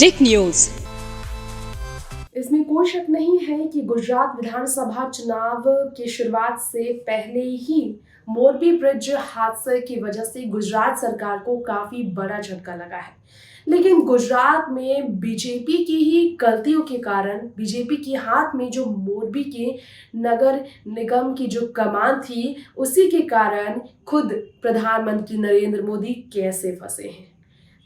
Tech news. इसमें कोई शक नहीं है कि गुजरात विधानसभा चुनाव की शुरुआत से पहले ही मोरबी ब्रिज हादसे की वजह से गुजरात सरकार को काफी बड़ा झटका लगा है। लेकिन गुजरात में बीजेपी की ही गलतियों के कारण, बीजेपी के हाथ में जो मोरबी के नगर निगम की जो कमान थी, उसी के कारण खुद प्रधानमंत्री नरेंद्र मोदी कैसे फंसे हैं।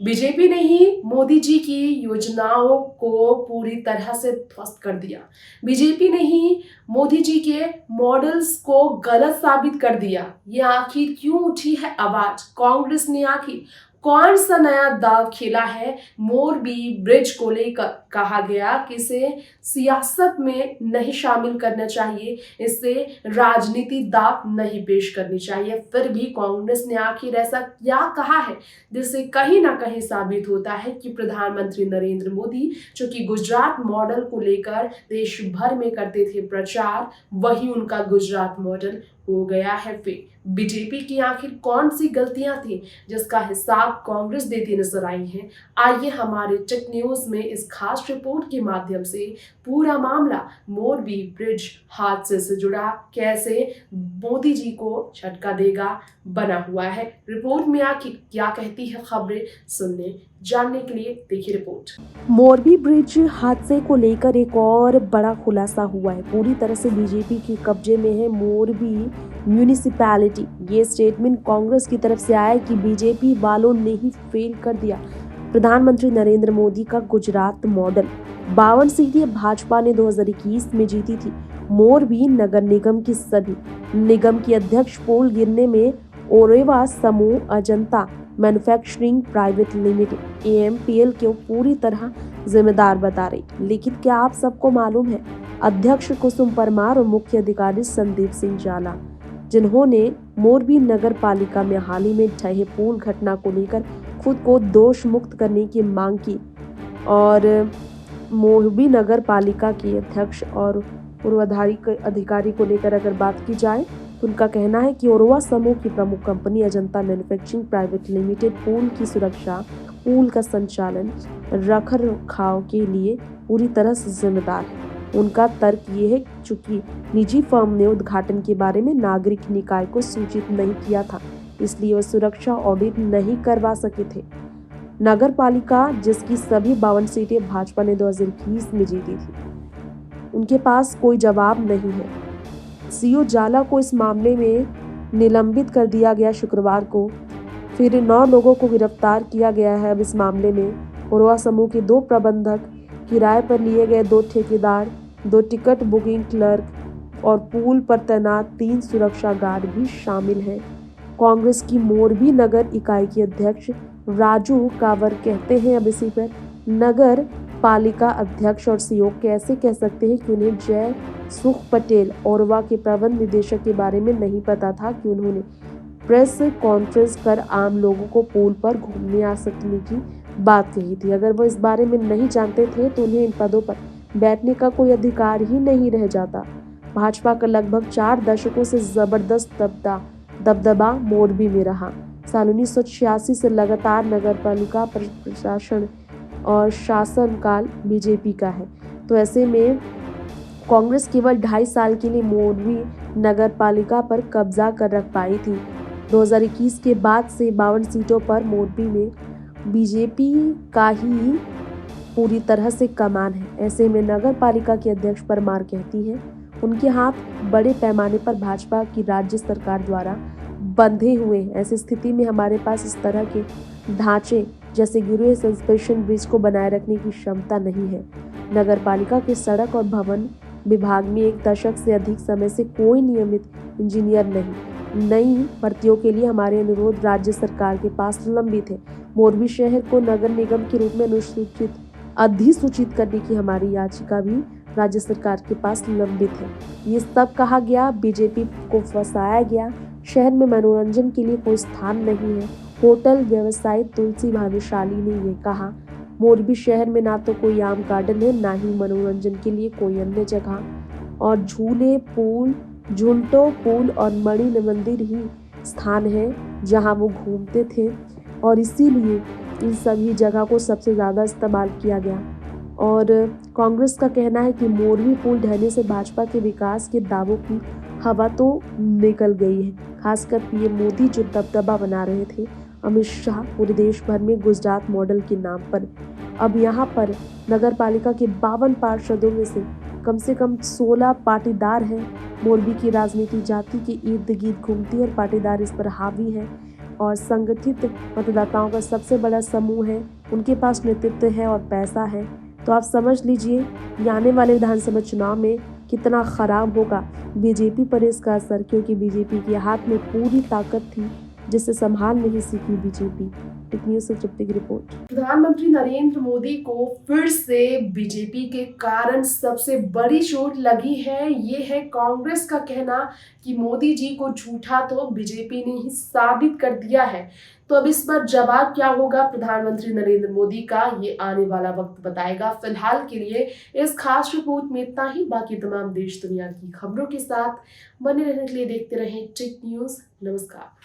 बीजेपी ने ही मोदी जी की योजनाओं को पूरी तरह से ध्वस्त कर दिया। बीजेपी ने ही मोदी जी के मॉडल्स को गलत साबित कर दिया। ये आखिर क्यों उठी है आवाज? कांग्रेस ने आखिर कौन सा नया दाव खेला है? मोरबी ब्रिज को लेकर कहा गया कि इसे सियासत में नहीं शामिल करना चाहिए, इससे राजनीति दाव नहीं पेश करनी चाहिए। फिर भी कांग्रेस ने आखिर ऐसा क्या कहा है जिससे कहीं ना कहीं साबित होता है कि प्रधानमंत्री नरेंद्र मोदी, जो कि गुजरात मॉडल को लेकर देश भर में करते थे प्रचार, वही उनका गुजरात मॉडल हो गया है फेल। बीजेपी की आखिर कौन सी गलतियां थी जिसका हिसाब कांग्रेस देती नजर आई है? आइए हमारे टेक न्यूज में इस खास रिपोर्ट के माध्यम से पूरा मामला मोरबी ब्रिज हादसे से जुड़ा कैसे मोदी जी को झटका देगा बना हुआ है। रिपोर्ट में आखिर क्या कहती है खबरें, सुनने जानने के लिए देखिए रिपोर्ट। मोरबी ब्रिज हादसे को लेकर एक और बड़ा खुलासा हुआ है। पूरी तरह से बीजेपी के कब्जे में है मोरबी म्यूनिसिपैलिटी। ये स्टेटमेंट कांग्रेस की तरफ से आया कि बीजेपी वालों ने ही फेल कर दिया प्रधानमंत्री नरेंद्र मोदी का गुजरात मॉडल। 52 सीटें भाजपा ने 2021 में जीती थी। मोरबी नगर निगम की सभी निगम की अध्यक्ष पोल गिरने में ओरेवा समूह Ajanta manufacturing private limited AMPL को पूरी तरह जिम्मेदार बता रही। लेकिन क्या आप सबको मालूम है, अध्यक्ष कुसुम परमार और मुख्य अधिकारी संदीप सिंह जाला, जिन्होंने मोरबी नगर पालिका में हाल ही में ठहे पुल घटना को लेकर खुद को दोष मुक्त करने की मांग की, और मोरबी नगर पालिका के अध्यक्ष और पूर्वाधिकारी अधिकारी को लेकर अगर बात की जाए तो उनका कहना है कि ओरोवा समूह की प्रमुख company Ajanta manufacturing private limited पुल की सुरक्षा, पुल का संचालन, रखरखाव के लिए पूरी तरह से जिम्मेदार है। उनका तर्क ये है चूंकि निजी फर्म ने उद्घाटन के बारे में नागरिक निकाय को सूचित नहीं किया था, इसलिए वह सुरक्षा ऑडिट नहीं करवा सके थे। नगर पालिका, जिसकी सभी 52 सीटें भाजपा ने 2021 में जीती थी, उनके पास कोई जवाब नहीं है। CO जाला को इस मामले में निलंबित कर दिया गया शुक्रवार को। फिर 9 लोगों को गिरफ्तार किया गया है। अब इस मामले में ओरोवा समूह के 2 प्रबंधक, किराए पर लिए गए 2 ठेकेदार, 2 टिकट बुकिंग क्लर्क और पूल पर तैनात 3 सुरक्षा गार्ड भी शामिल हैं। कांग्रेस की मोरबी नगर इकाई के अध्यक्ष राजू कावर कहते हैं, अब इसी पर नगर पालिका अध्यक्ष और CO कैसे कह सकते हैं कि उन्हें जय सुख पटेल ओरवा के प्रबंध निदेशक के बारे में नहीं पता था कि उन्होंने प्रेस कॉन्फ्रेंस कर आम लोगों को पुल पर घूमने आ सकने की बात कही थी। अगर वो इस बारे में नहीं जानते थे तो उन्हें इन पदों पर बैठने का कोई अधिकार ही नहीं रह जाता। भाजपा का लगभग 4 दशकों से जबरदस्त दबदबा मोरबी में रहा। साल 1986 से लगातार नगर पालिका प्रशासन और शासनकाल बीजेपी का है, तो ऐसे में कांग्रेस केवल 2.5 साल के लिए मोरबी नगर पालिका पर कब्जा कर रख पाई थी। 2021 के बाद से 52 सीटों पर मोरबी में बीजेपी का ही पूरी तरह से कमान है। ऐसे में नगर पालिका की अध्यक्ष परमार कहती है उनके हाथ बड़े पैमाने पर भाजपा की राज्य सरकार द्वारा बंधे हुए हैं। ऐसी स्थिति में हमारे पास इस तरह के ढांचे जैसे गिरे सस्पेंशन ब्रिज को बनाए रखने की क्षमता नहीं है। नगर पालिका के सड़क और भवन विभाग में 1 दशक से अधिक समय से कोई नियमित इंजीनियर नहीं। नई भर्तियों के लिए हमारे अनुरोध राज्य सरकार के पास लंबित है। मोरबी शहर को नगर निगम के रूप में अधिसूचित करने की हमारी याचिका भी राज्य सरकार के पास लंबित है। ये सब कहा गया, बीजेपी को फंसाया गया। शहर में मनोरंजन के लिए कोई स्थान नहीं है। होटल व्यवसायी तुलसी भानुशाली ने ये कहा। मोरबी शहर में ना तो कोई आम गार्डन है, ना ही मनोरंजन के लिए कोई अन्य जगह, और झूले, पूल, झुंटो पुल और मणि मंदिर ही स्थान है जहां वो घूमते थे, और इसीलिए इन सभी जगह को सबसे ज़्यादा इस्तेमाल किया गया। और कांग्रेस का कहना है कि मोरबी पुल ढहने से भाजपा के विकास के दावों की हवा तो निकल गई है। खासकर पीएम मोदी जो दबदबा बना रहे थे अमित शाह पूरे देश भर में गुजरात मॉडल के नाम पर, अब यहाँ पर नगर पालिका के 52 पार्षदों में से कम 16 पाटीदार हैं। मोरबी की राजनीति जाति के इर्द गिर्द घूमती है और पाटीदार इस पर हावी है और संगठित मतदाताओं का सबसे बड़ा समूह है, उनके पास नेतृत्व है और पैसा है। तो आप समझ लीजिए ये आने वाले विधानसभा चुनाव में कितना खराब होगा बीजेपी पर इसका असर, क्योंकि बीजेपी के हाथ में पूरी ताकत थी जिसे संभाल नहीं सकी बीजेपी। टेक न्यूज़ से तृप्ति की रिपोर्ट। प्रधानमंत्री नरेंद्र मोदी को फिर से बीजेपी के कारण सबसे बड़ी चोट लगी है। ये है कांग्रेस का कहना कि मोदी जी को झूठा तो बीजेपी ने ही साबित कर दिया है। तो अब इस पर जवाब क्या होगा प्रधानमंत्री नरेंद्र मोदी का, ये आने वाला वक्त बताएगा। फिलहाल के लिए इस खास रिपोर्ट में इतना ही। बाकी तमाम देश दुनिया की खबरों के साथ बने रहने के लिए देखते रहें टेक न्यूज़। नमस्कार।